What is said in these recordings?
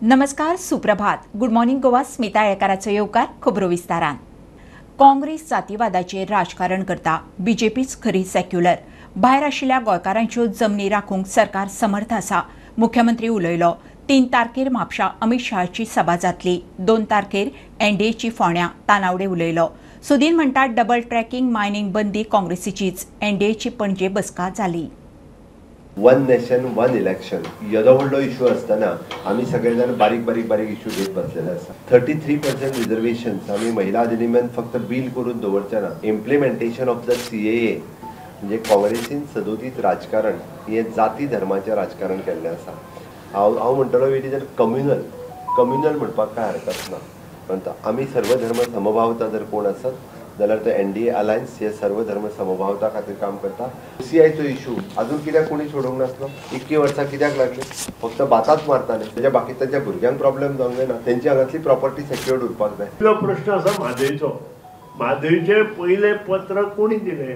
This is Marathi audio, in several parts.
नमस्कार, सुप्रभात. Good morning Goa. स्मिता येळकाराचो येवकार. खबरो विस्तारान. काँग्रेस जातीवादाचेर राजकारण करता. बीजेपीच खरी सेक्युलर. भायर आशिल्ल्या गोंयकारांच्यो जमनी राखूंक सरकार समर्थ आसा. मुख्यमंत्री उलयलो. 3 तारखेर म्हापशा अमित शहाची सभा जातली. 2 तारखेर एनडीएची फोंड्यां. तानावडे उलयलो. सुदीन म्हणटात डबल ट्रॅकिंग मायनिंग बंदी काँग्रेसीचीच. एनडीएची पणजे बसका जाली. वन नेशन वन इलेक्शन येदो व्हडलो इश्यू आसतना आमी सगळे जाण बारीक इश्यू घेत बसलेले आसा. 33% रिजर्वेशन्स आमी महिला अधिनियमांत फक्त बिल करून दवरचे ना. इम्प्लिमेंटेशन ऑफ द CAA म्हणजे काँग्रेसीन सदोदीत राजकारण हे जाती धर्माचें राजकारण केल्लें आसा. हांव म्हणटलो इट इज कम्युनल म्हणपाक काय हरकत ना. परंतु आमी सर्व धर्म समभावता जर कोण आसत जाल्यार तो एनडीए अलायन्स हे सर्व धर्म समभावता खातीर काम करता. CIचो इश्यू अजून कित्याक कोणी सोडूंक नासलो. 21 वर्सां कित्याक लागली. फक्त बाताच मारताले. तेज्या बाकीच्या भुरग्यांक प्रॉब्लेम जावंक जायना. तेंची हांगातली प्रॉपर्टी सेक्युर्ड उरपाक जाय. तो प्रश्न आसा म्हादयचे पयले पत्र कोणी दिले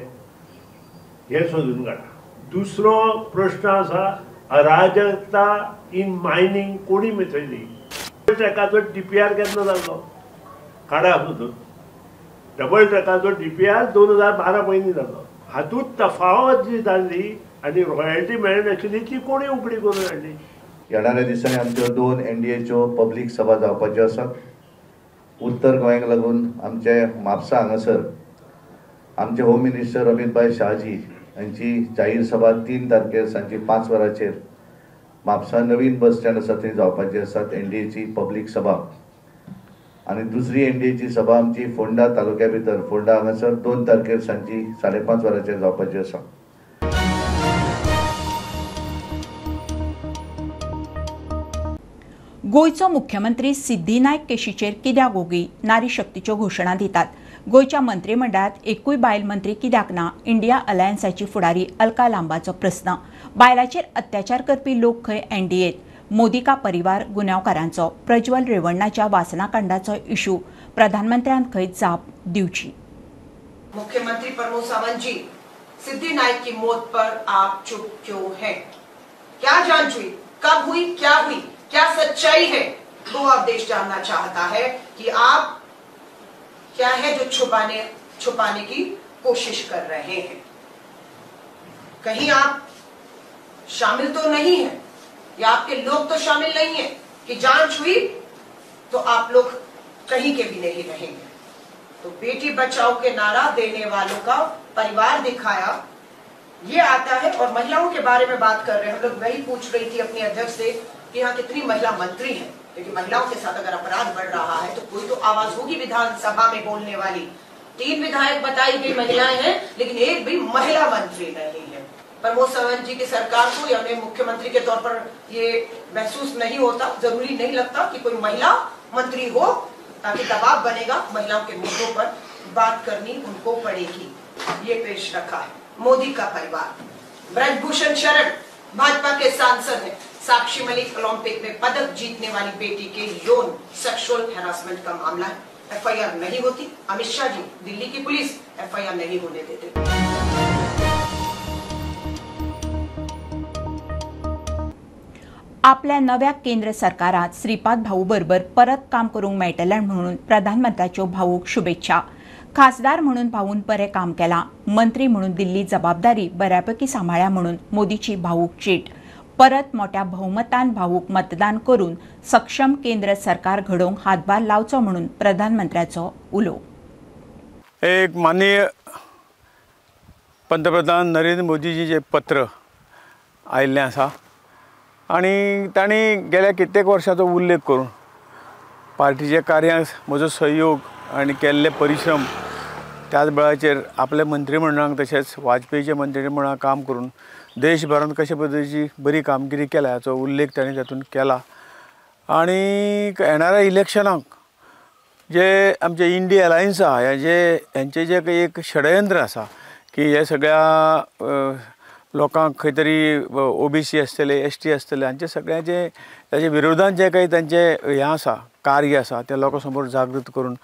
हे सोदून काडा. दुसरो प्रश्न आसा अराजकता इन मायनिंग कोणी मिथयली. ट्रॅकाचो DPR केन्ना जालो काडा सोदून. डबल ट्रॅकाचो DPR 2012 पयलीं जालो. हातूंत तफावत जी जाल्ली आनी रॉयल्टी मेळनाशिल्ली ती कोणी उगडी करून हाडली. येणाऱ्या दिसांनी आमच्यो 2 एनडीएच्यो पब्लीक सभा जावपाच्यो आसात. उत्तर गोंयाक लागून आमचे म्हापसा हांगासर आमचे होम मिनिस्टर अमित भाई शहाजी हांची जाहीर सभा 3 तारखेर सांजे 5 वरांचेर म्हापसा नवीन बस स्टँड आसा थंय जावपाची आसात. एनडीएची पब्लीक सभा. आणि दुसरी एनडीएची सभा आमची फोंडा तालुक्या भितर फोंडा हांगासर 2 तारखेर सांजी 5:30 वरांचेर जावपाची आसा. गोयचो मुख्यमंत्री सिद्धिनायक केशीचेर कित्याक ओगी नारी शक्तीच्यो घोशणा दितात. गोयच्या मंत्रिमंडळात एकूय बायल मंत्री कित्याक ना. इंडिया अलायन्साची फुडारी अलका लांबाचो प्रस्न. बायलांचेर अत्याचार करपी लोक खंय एनडीएत. मोदी का परिवार गुन्यांवकारांचो. प्रज्वल रेवण्णाच्या वासनाकांडाचो इश्यू. प्रधानमंत्र्यान खंय जाप दिवची. मुख्यमंत्री प्रमोद सावंत जी, सिद्धि नायक की मौत पर आप चुप क्यों हैं? क्या जांच हुई, कब हुई, क्या सच्चाई है? वो अब देश जानना चाहता है कि आप क्या है जो छुपाने की कोशिश कर रहे हैं. कहीं आप शामिल तो नहीं है या आपके लोग तो शामिल नहीं है कि जांच हुई तो आप लोग कहीं के भी नहीं रहेंगे. तो बेटी बचाओ के नारा देने वालों का परिवार दिखाया ये आता है. और महिलाओं के बारे में बात कर रहे हैं. हम लोग वही पूछ रही थी अपने अध्यक्ष से कि यहाँ कितनी महिला मंत्री हैं. क्योंकि महिलाओं के साथ अगर अपराध बढ़ रहा है तो कोई तो आवाज होगी विधानसभा में बोलने वाली. 3 विधायक बताई गई महिलाएं हैं लेकिन एक भी महिला मंत्री नहीं है. प्रमोद सावंत जी की सरकार को या मुख्यमंत्री के तौर पर ये महसूस नहीं होता, जरूरी नहीं लगता कि कोई महिला मंत्री हो ताकि दबाव बनेगा. महिलाओं के मुद्दों पर बात करनी उनको पड़ेगी. ये पेश रखा है. मोदी का परिवार. ब्रजभूषण शरण भाजपा के सांसद हैं. साक्षी मलिक ओलंपिक में पदक जीतने वाली बेटी के यौन सेक्सुअल हैरासमेंट का मामला है. FIR नहीं होती. अमित शाह जी, दिल्ली की पुलिस FIR नहीं होने देते. आपल्या नव्या केंद्र सरकारात श्रीपाद भाऊ बरोबर परत काम करूंक मेळटलें म्हणून प्रधानमंत्र्याच्यो भाऊक शुभेच्छा. खासदार म्हणून भाऊन बरें काम केलां. मंत्री म्हणून दिल्ली जबाबदारी बऱ्यापैकी सांबाळ्ळ्या म्हणून मोदीची भाऊक चीट. परत मोठ्या बहुमतान भाऊक मतदान करून सक्षम केंद्र सरकार घडोवंक हातभार लावचो म्हणून प्रधानमंत्र्याचो उलो. एक माननीय पंतप्रधान नरेंद्र मोदीजीचें पत्र आयिल्लें आसा आनी तांणी गेल्या कित्येक वर्सांचो उल्लेख करून पार्टीच्या कार्यांक म्हजो सहयोग आनी केल्ले परिश्रम त्याच बळाचेर आपल्या मंत्रिमंडळाक तशेंच वाजपेयीच्या मंत्रिमंडळाक काम करून देशभरांत कशे पद्दतीची बरी कामगिरी केल्या हाचो उल्लेख ताणें तातूंत केला. आनी येणाऱ्या इलेक्शनाक जे आमचे इंडिया अलायन्स आहा हेंचें जे एक षडयंत्र आसा की हे सगळ्या लोकांक खंय तरी OBC आसतले ST आसतले हांचे सगळ्यांचे ताचे विरोधांत जे काही तांचे हें आसा कार्य आसा ते लोकां समोर जागृत करून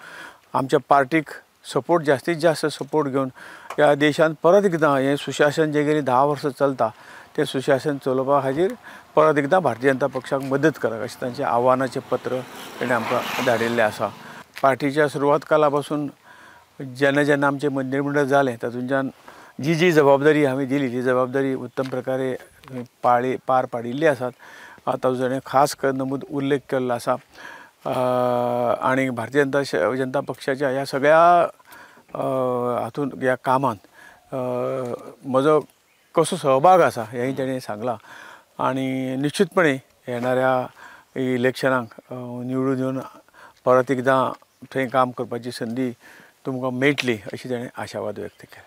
आमच्या पार्टीक सपोर्ट जास्तीत जास्त सपोर्ट घेवन या देशांत परत एकदां हें सुशासन जें गेली 10 वर्सां चलता ते सुशासन चलोवपा खातीर परत एकदां भारतीय जनता पक्षाक मदत करप अशें तांचें आव्हानाचें पत्र तेणें आमकां धाडिल्लें आसा. पार्टीच्या सुरवात काला पासून जेन्ना जेन्ना आमचें मंत्रिमंडळ जालें तातूंतल्यान जी जबाबदारी हांवें दिली ती जबाबदारी उत्तम प्रकारे पार पाडिल्ली आसात. ताजो ताणें खास नमूद उल्लेख केल्लो आसा. आनी भारतीय जनता पक्षाच्या ह्या सगळ्या हातूंत ह्या कामांत म्हजो कसो सहभाग आसा हेंय तेणें सांगलां. आनी निश्चितपणे येणाऱ्या इलेक्शनाक निवडून येवन परत एकदां थंय काम करपाची संदी तुमकां मेळटली अशी ताणें आशावाद व्यक्त केला.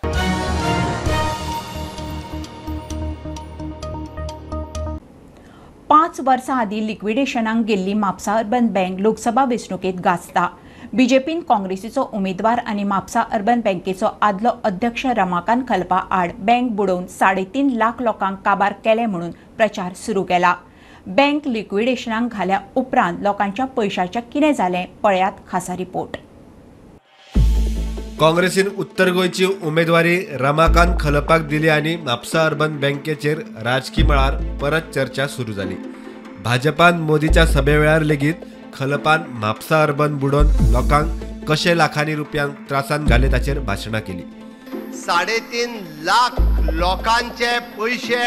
पांच वर्सां आदीं लिक्विडेशनाक गेल्ली म्हापसा अर्बन बँक लोकसभा वेंचणुकेंत गाजता. बीजेपीन काँग्रेसीचो उमेदवार आनी म्हापसा अर्बन बँकेचो आदलो अध्यक्ष रमाकांत खलपा आड बँक बुडोवन 3.5 लाख लोकांक काबार केले म्हणून प्रचार सुरू केला. बँक लिक्विडेशनाक घाल्या उपरांत लोकांच्या पयशांचें कितें जालें पळयात खासा रिपोर्ट. काँग्रेसीन उत्तर गोंयची उमेदवारी रमाकांत खलपाक दिली आनी म्हापसा अर्बन बँकेचेर राजकीय मळार परत चर्चा सुरू जाली. भाजपान मोदीच्या सभे वेळार लेगीत खलपान म्हापसा अर्बन बुडोवन लोकांक कशे लाखांनी रुपयांक त्रासान घाले ताचेर भाशणां केली. 3.5 लाख लोकांचे पैसे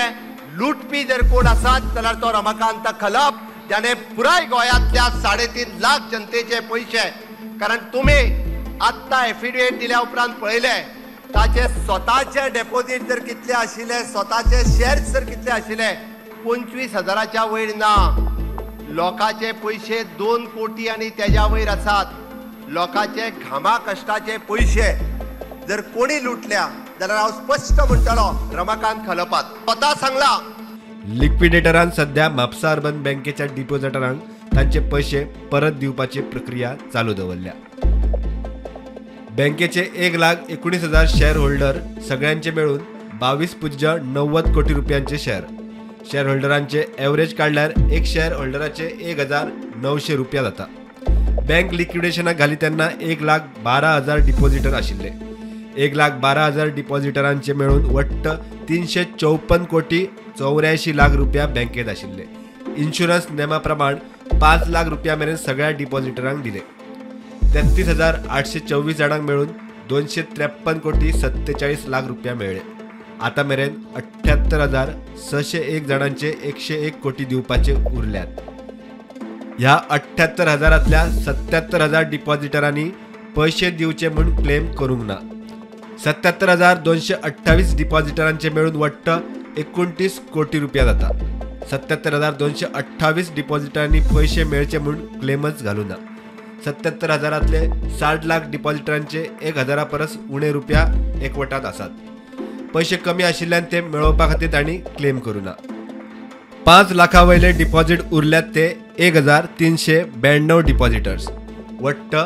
लुटपी जर कोण आसात जाल्यार तो रमाकांत खलप. त्याने पुराय गोंयांतल्या 3.5 लाख जनतेचे पैसे, कारण तुम्ही आत्ता एफिडेविट दिल्या उपरांत पळयले ताचे स्वताचे डेपोजीट जर कितले आशिल्ले, स्वताचे शेअर्स जर कितले आशिल्ले, 25,000च्या वयर ना. लोकांचे पैसे 2 कोटी आणि त्याच्या वयर आसात. लोकांचे घामा कष्टाचे पैसे जर कोणी लुटल्या जाल्यार हांव स्पष्ट म्हणटलो रमाकांत खलपात स्वता सांगला. लिक्विडेटरान सध्या म्हापसा अर्बन बँकेच्या डिपॉझिटरांक तांचे पैसे परत दिवपाची प्रक्रिया चालू दवरल्या. बँकेचे 1,19,000 शेअर होल्डर सगळ्यांचे मेळून 22.90 कोटी रुपयांचे शेअर होल्डरांचे एव्हरेज काढल्यार एक शेअर होल्डराचे 1,900 रुपया जाता. बँक लिक्विडेशनाक घाली तेन्ना 1,12,000 डिपॉझिटर आशिल्ले. 1,12,000 डिपॉझिटरांचे मेळून वट्ट 354 कोटी 84 लाख रुपया बँकेत आशिल्ले. इन्शुरन्स नेमा प्रमाण 5 लाख रुपया मेरेन सगळ्या डिपॉझिटरांक दिले. 33,824 जाणांक मेळून 253 कोटी 47 लाख रुपया मेळ्ळे. आता मेरेन 78,601 जाणांचे 101 कोटी दिवपाचे उरल्यात. ह्या 78,000तल्या 77,000 डिपॉझिटरांनी पैसे दिवचे म्हूण क्लेम करूंक ना. 77,228 डिपॉझिटरांचे मेळून वट्ट 29 कोटी रुपया जाता. 77,228 डिपॉझिटरांनी पैसे मेळचे म्हूण क्लेमच घालूं ना. 77,000तले 60 लाख डिपॉझिटरांचे 1,000 परस उणे रुपया एकवटात आसात. पैसे कमी आशिल्ल्यान ते मेळोवपा खातीर तांणी क्लेम करूं ना. 5 लाखा वयले डिपॉझिट उरल्यात ते 1,392 डिपॉझिटर्स, वट्ट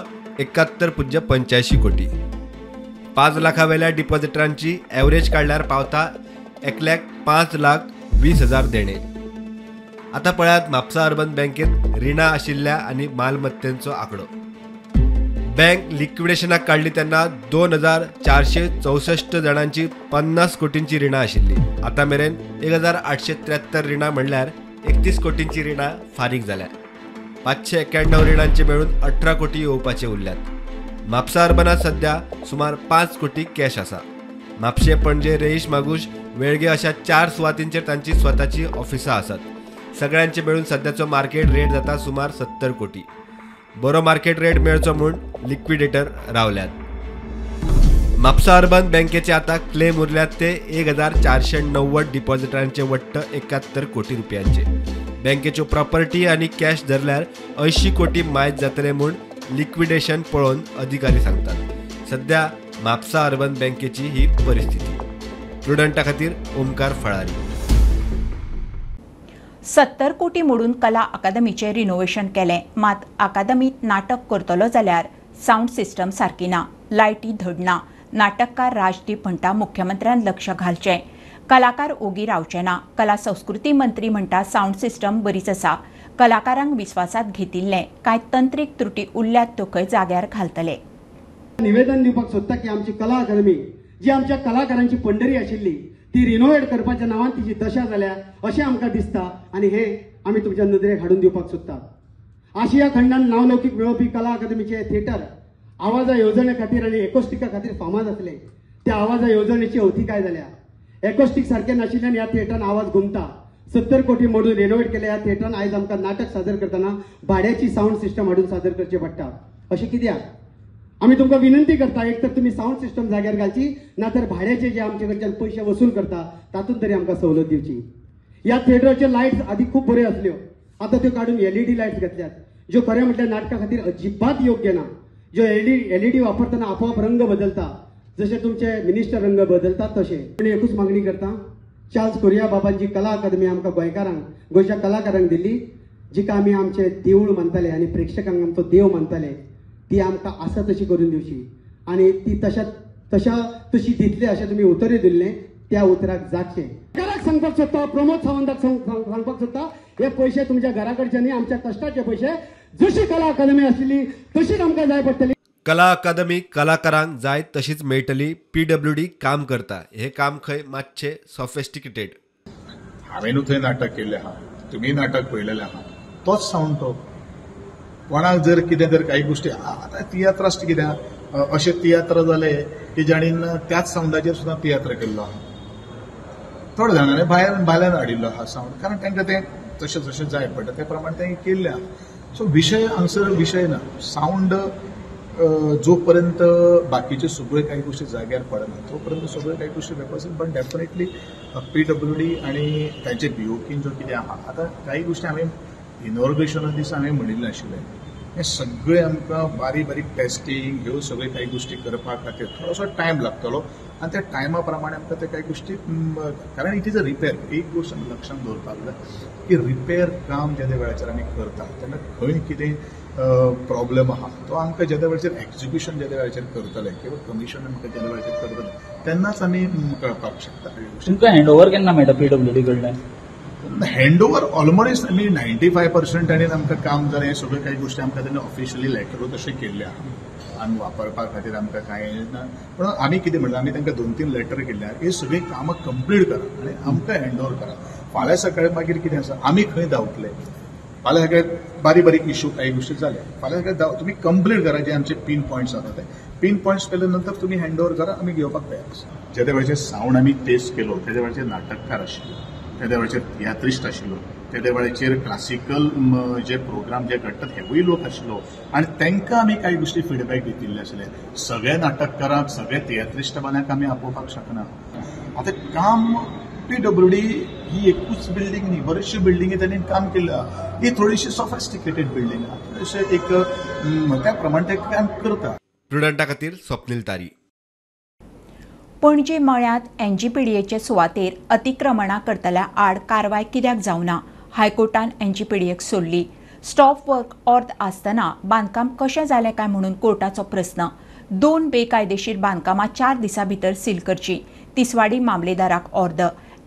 71.85 कोटी. 5 लाखा वयल्या डिपॉझिटरांची एव्हरेज काढल्यार पावता 1,05,20,000 देणे. आता पळयात म्हापसा अर्बन बँकेत रिणां आशिल्ल्या आनी मालमत्तेचो आंकडो. बँक लिक्विडेशनाक काढली तेन्ना 2,464 जाणांची 50 कोटींची रिणां आशिल्ली. आता मेरेन 1,873 रिणां म्हणल्यार 31 कोटींची रिणां फारीक जाल्या. 591 रिणांचे मेळून 18 कोटी येवपाचे उरल्यात. म्हापसा अर्बनात सध्या सुमार 5 कोटी कॅश आसा. म्हापशे, पणजे, रेईश मागूश, वेळगे अशा 4 सुवातींचेर तांची स्वताची ऑफिसां आसात. सगळ्यांचे मेळून सध्याचो मार्केट रेट जाता सुमार 70 कोटी. बरो मार्केट रेट मेळचो म्हूण लिक्विडेटर रावल्यात. म्हापसा अर्बन बँकेचे आता क्लेम उरल्यात ते 1,490 डिपॉझिटरांचे वट्ट 71 कोटी रुपयांचे. बँकेच्यो प्रॉपर्टी आनी कॅश धरल्यार 80 कोटी मायज जातले म्हूण लिक्विडेशन पळोवन अधिकारी सांगतात. सध्या म्हापसा अर्बन बँकेची ही परिस्थिती. प्रुडंटा खातीर ओमकार फळारी. 70 कोटी मोडून कला अकादमीचे रिनोव्हेशन केलें. मात अकादमीत नाटक करतलो जाल्यार साऊंड सिस्टम सारकी ना, लायटी धड ना. नाटककार राजदीप म्हणटा मुख्यमंत्र्यान लक्ष घालचें. कलाकार ओगी रावचे ना. कला संस्कृती मंत्री म्हणटा साऊंड सिस्टम बरीच आसा. कलाकारांक विस्वासात घेतिल्ले कांय तंत्रीक त्रुटी उरल्यात त्यो खंय जाग्यार घालतले. निवेदन दिवपाक सोदता की आमची कला अकादमी जी आमच्या कलाकारांची पंढरी आशिल्ली ती रिनोवेट करपाच्या नांवान तिची दशा जाल्या अशें आमकां दिसता आनी हे आमी तुमच्या नदरेक हाडून दिवपाक सोदतात। आशिया खंडान नावलौकीक मेळोवपी कला अकादमीचे थिएटर आवाजा येवजणे खातीर आनी एकॉस्टिका खातीर फामाद आसले। त्या आवाजा येवजणेची अवधी काय जाल्या? एकॉस्टिक सारखे नाशिल्ल्यान ह्या थिएटरान आवाज घुमता। 70 कोटी मोडून रेनोवेट केल्या ह्या थिएटरान आयज आमकां नाटक सादर करतना भाड्याची साऊंड सिस्टम हाडून सादर करचे पडटा। अशें कित्याक? आमी तुमकां विनंती करता, एक तर तुमी साऊंड सिस्टम जाग्यार घालची, ना तर भाड्याचे जे आमचे कडच्यान पयशे वसूल करता तातूंत तरी आमकां सवलत दिवची। ह्या थिएटराच्यो लायट्स आदी खूब बऱ्यो आसल्यो, आतां त्यो काडून LED लायट्स घातल्यात, ज्यो खरें म्हटल्यार नाटका खातीर अजिबात योग्य ना। ज्यो LED वापरतना आपोआप रंग बदलता, जसे तुमचे मिनिस्टर रंग बदलतात तसे। पण एकूच मागणी करता, चार्ल्स कोरिया बाबांची कला अकादमी आमकां गोंयच्या कलाकारांक दिल्ली, जिका आमी आमचे देऊळ मानताले आनी प्रेक्षकांक आमचो देव मानताले, ती आमकां आसा तशी करून दिवची आनी ती तशी दितले अशें तुमी उतरूय दिल्ले, त्या उतराक जागचे। सरकाराक सांगपाक सोदता, प्रमोद सावंताक सांगपाक सोदता, हे पयशे तुमच्या घरा कडचे न्ही, आमच्या कश्टाचे पयशे। जशी कला अकादमी आशिल्ली तशीच आमकां जाय पडटली। कला अकादमी कलाकारांक जाय तशीच मेळटली। PWD काम करता, हे काम खंय मातशे सॉफिस्टिकेटेड। हांवेनू थंय नाटक केल्लें आहा, तुमी नाटक पळयलेलें आहा, तोच सावंड तो। कोणाक जर कितें जर काही गोष्टी आतां तियात्रास्ट कित्याक अशे तियात्र जाले की जाणीन त्याच सावंडाचेर सुद्दां तियात्र केल्लो आहा। थोड्या जाणांनी भायल्यान हाडिल्लो आहा सावंड, कारण तांकां तें तशें जशें जाय पडटा त्या प्रमाणे तें केल्लें आहा। सो विशय हांगसर विशय ना, सावंड जो पर्यंत बाकीचे सगळे काही गोष्टी जाग्यार पडना तोपर्यंत सगळे काही गोष्टी वेवस्थीत, पण डेफिनेटली PWD आणि तांचे BOK जो कितें आहा, आतां काही गोष्टी हांवें इनॉग्रेशना दिसा हांवें म्हणिल्लें आशिल्लें, हे सगळे आमकां बारीक बारीक टेस्टींग ह्यो सगळे काही गोष्टी करपा खातीर थोडोसो टायम लागतलो आनी त्या टायमा प्रमाणे आमकां ते काही गोष्टी, कारण इट इज अ रिपेर। एक गोष्ट लक्षांत दवरपाक जाय की रिपेर काम ज्या वेळाचेर आमी करता तेन्ना खंय कितें प्रॉब्लेम आहा तो आमकां ज्या वेळाचेर एक्झिक्युशन ज्या वेळाचेर करतले किंवा कमिशन आमकां ज्या वेळाचेर करतले तेन्नाच आमी कळपाक शकता। तुमकां हँडओव्हर केन्ना मेळटा PWD कडल्यान? हँडओव्हर ऑलमोस्ट आमी 95% आनी आमकां काम जालें, हे सगळे काही गोष्टी आमकां तेन्ना ऑफिशियली लेटरूच तशें केल्ले आहा आनी वापरपा खातीर आमकां कांय ना। पूण आमी कितें म्हणटा, आमी तांकां 2-3 लेटर केल्ले आहा, ही सगळीं कामां कंप्लीट करा आनी आमकां हँडओव्हर करा। फाल्यां सकाळीं मागीर कितें आसा, आमी खंय धांवतले, फाल्यां सगळ्यात बारीक बारीक इश्यू काही गोष्टी जाल्या, फाल्यां सगळ्यात तुमी कंप्लीट करा जे आमचे पिन पॉयंट्स आसा ते पिन पॉयंट्स केले नंतर तुमी हँडओव्हर करा, आमी घेवपाक तयार आसा। ज्या वेळाचेर सावंड आमी टेस्ट केलो त्या वेळाचेर नाटककार आशिल्लो, त्या वेळाचेर तियात्रिस्ट आशिल्लो, त्या वेळाचेर क्लासिकल जे प्रोग्राम जे घडटात हेवूय लोक आशिल्लो आनी तांकां आमी काही गोष्टी फीडबॅक दिल्ले आसले। सगळे नाटककारांक सगळे तियात्रिस्टमांक आमी आपोवपाक शकना। आतां काम PWD ही एकूच बिल्डींग न्ही, बरेचशे बिल्डिंगी त्यांनी काम केलं, ही थोडीशी सॉफिस्टिकेटेड बिल्डींग थोडेशे एक त्या प्रमाणे ते काम करता। प्रुडंटा खातीर स्वप्नील तारी। पणजी मळ्यांत NGPDAचे सुवातेर अतिक्रमणां करतल्या आड कारवाय कित्याक जावना? हायकोर्टान NGPDAक सोडली। स्टॉप वर्क ऑर्द आसतना बांदकाम कशें जालें काय म्हणून कोर्टाचो प्रस्न। 2 बेकायदेशीर बांदकामां 4 दिसां भितर सील करची, तिसवाडी मामलेदाराक ऑर्द।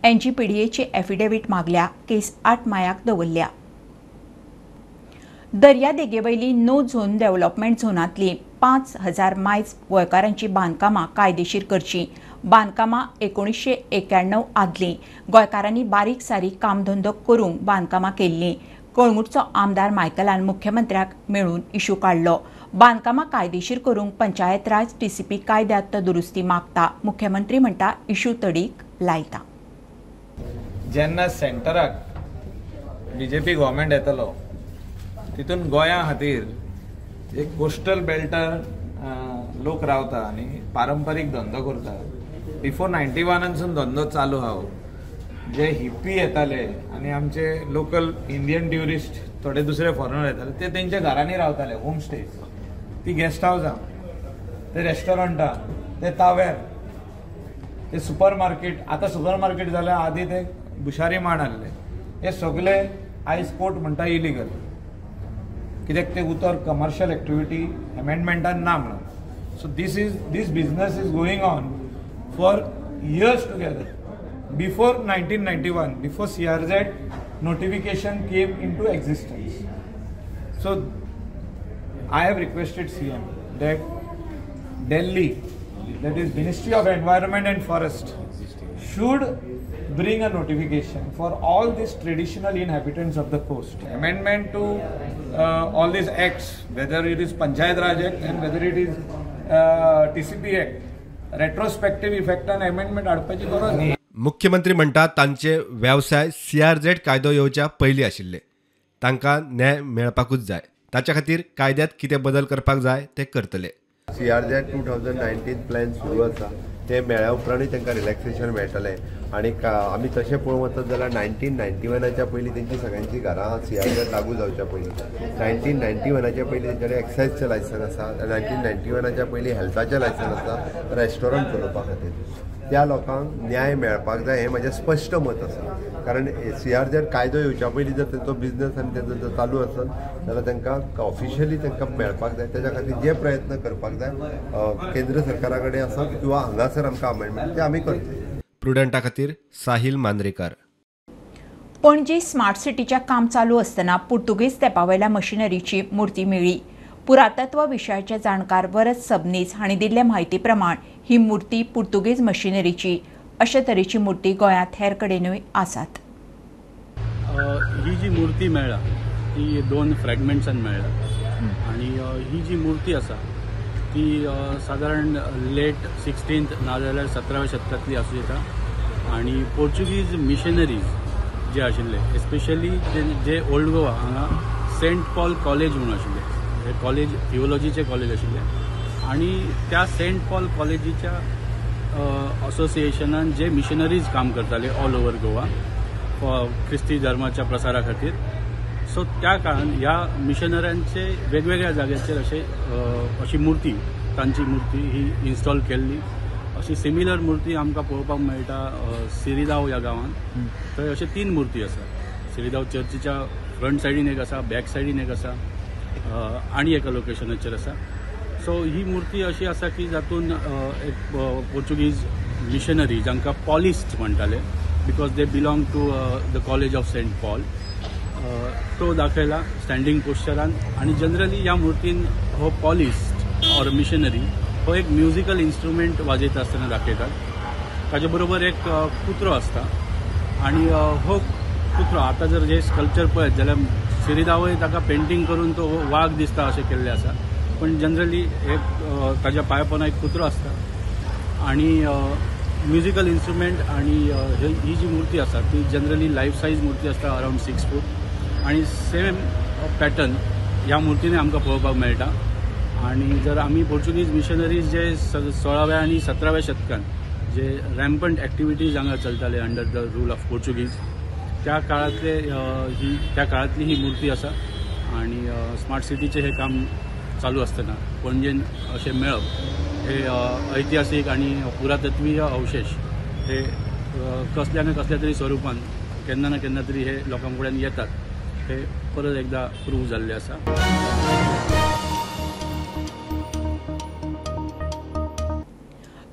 NGPDAची एफिडेवीट मागल्या, केस 8 मायाक दवरल्या। दर्या देगेवयली नो झोन डेव्हलपमेंट झोनांतली 5000 मायज गोंयकारांची बांदकामां कायदेशीर करची। बांदकामां 1991 आदली गोंयकारांनी बारीक सारीक कामधंदो करूंक बांदकामां केल्लीं। कळंगूटचो आमदार मायकलान मुख्यमंत्र्याक मेळून इश्यू काडलो। बांदकामां कायदेशीर करूंक पंचायत राज TCP कायद्यांत दुरुस्ती मागता। मुख्यमंत्री म्हणटा इश्यू तडीक लायता। जेन्ना सेंटराक BJP गव्हर्मेंट येतलो तितून गोंया खातीर एक कोस्टल बेल्टार लोक रावता आनी पारंपारीक धंदो करता। बिफोर 91 धंदो चालू आहा, जे हिप्पी येताले आनी आमचे लोकल इंडियन ट्युरिस्ट थोडे दुसरे फॉरेनर येताले ते तेंच्या घरांनी रावताले, होम स्टे, ती गेस्ट हावसां, ते रेस्टॉरंटां, ते तावेर, ते सुपर मार्केट, आतां सुपर मार्केट जाल्यार आदी ते बुशारी मांड आहले, हे सगळे आयज कोर्ट म्हणटा इलिगल, कित्याक ते उतर कमर्शियल एक्टिविटी अमेंडमेंटान ना म्हणून। So these business is going on for years together before 1991, before CRZ notification came into existence. So I have requested CM that Delhi, that is Ministry of Environment and Forest, should bring a notification for all these traditional inhabitants of the coast. Amendment to all these acts, whether it is Panchayat Raj Act and whether it is TCP Act, retrospective effect and amendment हाडपाची गरज नाही. मुख्यमंत्री म्हणटात तांचे वेवसाय CRZ कायदो येवच्या पयलीं आशिल्ले. तांकां न्याय मेळपाकूच जाय. ताच्या खातीर कायद्यात कितें बदल करपाक जाय ते करतले. CRZ 2019 प्लॅन सुरू आसा. ते मेळ्या उपरांतूय तांकां रिलॅक्सेशन मेळटलें आनी आमी तशें पळोवंक वचत जाल्यार 1991च्या पयलीं तेंची सगळ्यांची घरां CRZ लागू जावच्या पयलीं 1991च्या पयलीं तेंच्याकडे एक्सायजचें लायसन आसा. 1991च्या पयलीं हेल्थाचें लायसन आसा रेस्टॉरंट चलोवपा खातीर. त्या लोकांक न्याय मेळपाक जाय हें म्हजें स्पश्ट मत आसा. कारण CRZ कायदो येवच्या पयलीं जर तेंचो बिझनस आनी तेंचो जर चालू आसत जाल्यार तांकां ऑफिशियली तांकां मेळपाक जाय. तेच्या खातीर जे प्रयत्न करपाक जाय केंद्र सरकारा कडेन आसत किंवा हांगासर आमकां अमेंडमेंट ते आमी करतले. प्रुडंटा खातीर साहिल मांद्रेकार. पणजी स्मार्ट सिटीच्या काम चालू असताना पुर्तुगेज तेंपावेल्या मशिनरीची मूर्ती मेळ्ळी. पुरातत्व विशयाचे जाणकार वरद सबनीस हांणी दिल्ले म्हायती प्रमाण ही मूर्ती पुर्तुगेज मशिनरीची. अशे तरेची मूर्ती गोंयांत हेर कडेनूय आसात. ही जी मूर्ती मेळ्ळा ती 2 फ्रॅगमेंट्सान मेळ्ळा आनी ही जी मूर्ती आसा ती सादारण लेट 16th नाजाल्यार 17व्या शतकांतली आसूं येता. आनी पोर्चुगीज मिशनरीज जे आशिल्ले एस्पेशली जे ओल्ड गोवा हांगा सेंट पॉल कॉलेज म्हणून आशिल्ले. हे कॉलेज थिओलॉजीचे कॉलेज आशिल्ले आनी त्या सेंट पॉल कॉलेजीच्या असोसिएशनान जे मिशनरीज काम करताले ऑल ओव्हर गोवा ख्रिस्ती धर्माच्या प्रसारा खातीर. सो त्या काळान ह्या मिशनऱ्यांचे वेगवेगळ्या जाग्याचेर अशी मूर्ती तांची मूर्ती ही इन्स्टॉल केल्ली. अशी सिमिलर मूर्ती आमकां पळोवपाक मेळटा सिरिदांव ह्या गांवांत. थंय अशे 3 मूर्ती आसा. सिरिदांव चर्चीच्या फ्रंट सायडीन एक आसा, बॅक सायडीन एक आसा आनी एका लोकेशनाचेर आसा. सो ही मूर्ती अशी आसा की जातून एक पोर्चुगीज मिशनरी जांकां पॉलिस्ट म्हणटाले because they belong to the college of Saint Paul तो दाखयला स्टँडींग पोस्चरान. आनी जनरली ह्या मूर्तीन हो पॉलिस्ट ऑर मिशनरी हो एक म्युजिकल इन्स्ट्रुमेंट वाजयता आसतना दाखयतात. ताचे बरोबर एक कुत्रो आसता आनी हो कुत्रो आतां जर हे स्कल्पचर पळयत जाल्यार सिरिदांवय ताका पेंटींग करून तो वाघ दिसता अशें केल्लें आसा. पण जनरली एक ताच्या पांया पोंदा एक कुत्रो आसता आनी म्युजिकल इन्स्ट्रुमेंट. आनी ही जी मूर्ती आसा ती जनरली लायफ सायज मूर्ती आसता अरावंड 6 फूट आनी सेम पॅटर्न ह्या मूर्तीने आमकां पळोवपाक मेळटा. आनी जर आमी पोर्चुगीज मिशनरीज जे 16व्या आनी 17व्या शतकांत जे रॅम्पंट एक्टिविटीज हांगा चलताले under the rule of Portuguese त्या काळांतली ही मूर्ती आसा. आनी स्मार्ट सिटीचे हे काम चालू असताना पणजेन अशें मेळप हे ऐतिहासीक आनी पुरातत्वीय अवशेश हे कसल्या ना कसल्या तरी स्वरुपान केन्ना ना केन्ना तरी हे लोकां फुड्यान येतात. हे परत एकदा प्रूव जाल्लें आसा.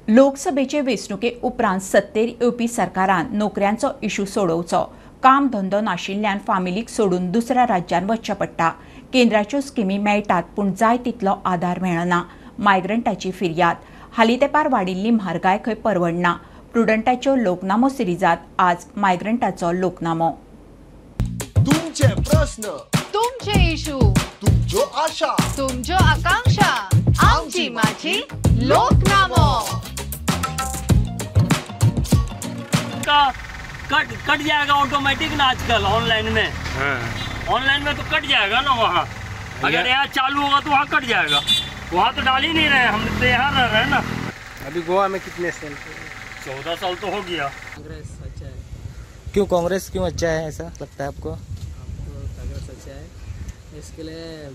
लोकसभेचे वेंचणुके उपरांत सत्तेर येवपी सरकारान नोकऱ्यांचो इशू सोडोवचो. काम धंदो नाशिल्ल्यान फामिलीक सोडून दुसऱ्या राज्यांत वचचें पडटा. केंद्राच्यो स्किमी मेळटात पूण जाय तितलो आदार मेळना. मायग्रंटाची फिर्याद. हालीं तेंपार वाडिल्ली म्हारगाय खंय परवडना. प्रुडंटाच्यो लोकनामो सिरिजात आज मायग्रंटाचो लोकनामो. तुमचे प्रश्न, तुमचे इशू, तुमच्यो आशा, तुमच्यो आकांक्षा आमची माझी लोकनामो. कट जाएगा ऑटोमेटिक ना आजकल ऑनलाइन में. ऑनलाइन में तो कट जाएगा ना वहाँ. अगर यहाँ चालू होगा तो वहाँ कट जाएगा. वहाँ तो डाल ही नहीं रहे. हम तो यहाँ रह रहे हैं ना. अभी गोवा में कितने साल? 14 साल तो हो गया. कांग्रेस अच्छा है. क्यों कांग्रेस क्यों अच्छा है ऐसा लगता है आपको? कांग्रेस अच्छा है. इसके लिए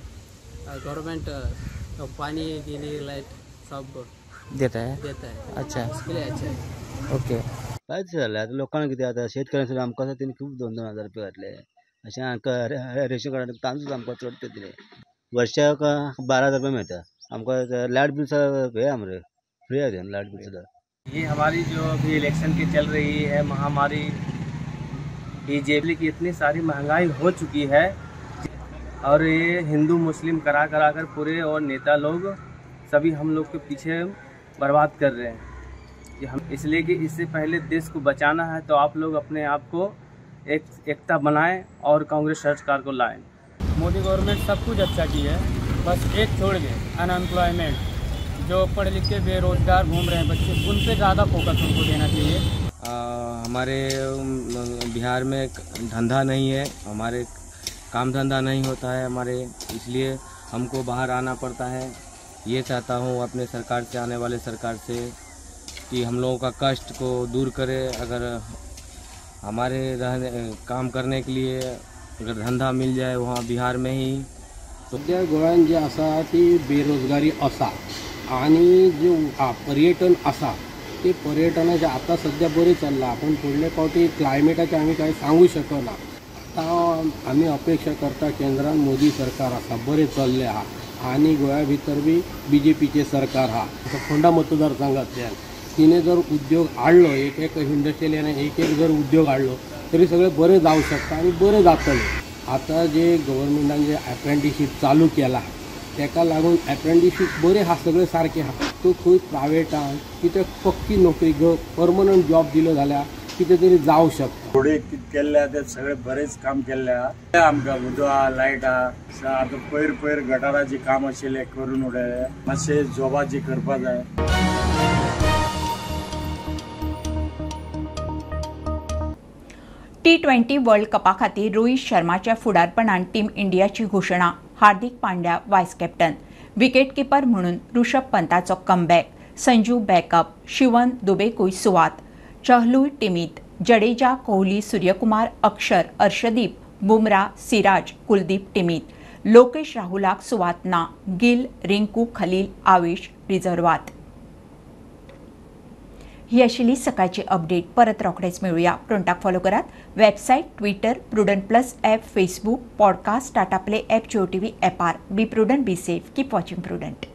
गवर्नमेंट पानी बिजली लाइट सब देता है. अच्छा इसके लिए अच्छा है. ओके. कांयच जालें आतां लोकांक कितें आतां शेतकऱ्यांक आमकां आसा तेणी खूब 2,000 रुपया घातले. अशें हांकां रेशन कार्डाक तांदूळ आमकां चड ते दिले. वर्साक 12,000 रुपया मेळटा. आमकां लायट बिल हे आमरे फ्री आहे लाइट बिल सुद्धा. ये हमारी जो अभी इलेक्शन की चल रही है महामारी बीजेपी की इतनी सारी महंगाई हो चुकी है और ये हिंदू मुस्लिम करा कर पूरे और नेता लोग सभी हम लोग के पीछे बर्बाद कर रहे हैं. इसलिए कि इससे पहले देश को बचाना है, तो आप लोग अपने आप को एकता बनाएं और कांग्रेस सरकार को लाएं। मोदी गवर्नमेंट सब कुछ अच्छा की है, बस एक छोड़ के अनएम्प्लॉयमेंट, जो पढ़े लिखे बेरोजगार घूम रहे हैं बच्चे, उन पे ज़्यादा फोकस उनको देना चाहिए। हमारे बिहार में धंधा नहीं है, हमारे काम धंधा नहीं होता है हमारे, इसलिए हमको बाहर आना पड़ता है। ये चाहता हूँ अपने सरकार से, आने वाले सरकार से, कि हम लोगों का कष्ट को दूर करे। अगर हमारे काम करने के लिए अगर धंधा मिल जाए वहाँ बिहार में ही। सध्या गोंयांत जे आसा ती बेरोजगारी आसा आनी जे पर्यटन आसा ते पर्यटनाचे आता सध्या बरें चल्लां, पण फुडले फावटी क्लायमेटाचे आमी कांय सांगू शकना। आतां आमी अपेक्षा करता केंद्रान मोदी सरकार आसा बरें चल्लें आहा आनी गोंया भितर बी BJPचें सरकार आहा। फोंडा मतदारसंघांतल्यान तिने जर उद्योग हाडलो, एक इंडस्ट्रियल एक जर उद्योग हाडलो तरी सगळें बरें जावं शकता आनी बरें जातलें। आतां जे गव्हर्मेंटान जे अप्रेंटिसशीप चालू केला तेका लागून अप्रेंटिसशीप बरें आहा, सगळें सारकें आहा। तो खंय प्रायवेटान कितें पक्की नोकरी परमनंट जॉब दिलो जाल्यार कितें तरी जावं शकता। थोडे केल्ले ते सगळें बरेंच काम केल्लें आहा। आमकां उदक आहा, लायट आहा, आतां पयर गटाराची काम आशिल्लें करून उडयलें, मातशें जॉबाची करपा जाय। T20 वर्ल्ड कपा खातीर रोहित शर्माच्या फुडारपणान टीम इंडियाची घोशणा। हार्दिक पांड्या वायस कॅप्टन, विकेट किपर म्हणून ऋषभ पंताचो कमबॅक, संजू बॅकअप, शिवन दुबेकूय सुवात, चहलूय टिमीत, जडेजा, कोहली, सूर्यकुमार, अक्षर, अर्शदीप, बुमरा, सिराज, कुलदीप टिमीत, लोकेश राहुलाक सुवात ना, गिल, रिंकू, खलील, आवेश रिझर्वात। ही आशिल्ली सकाळची अपडेट। परत रोखडेच मेळुया। प्रोंटाक फॉलो करात, website, Twitter, Prudent plus app, Facebook, podcast, Tata Play app, Jio TV ॲपार। Be Prudent, be safe, keep watching prudent.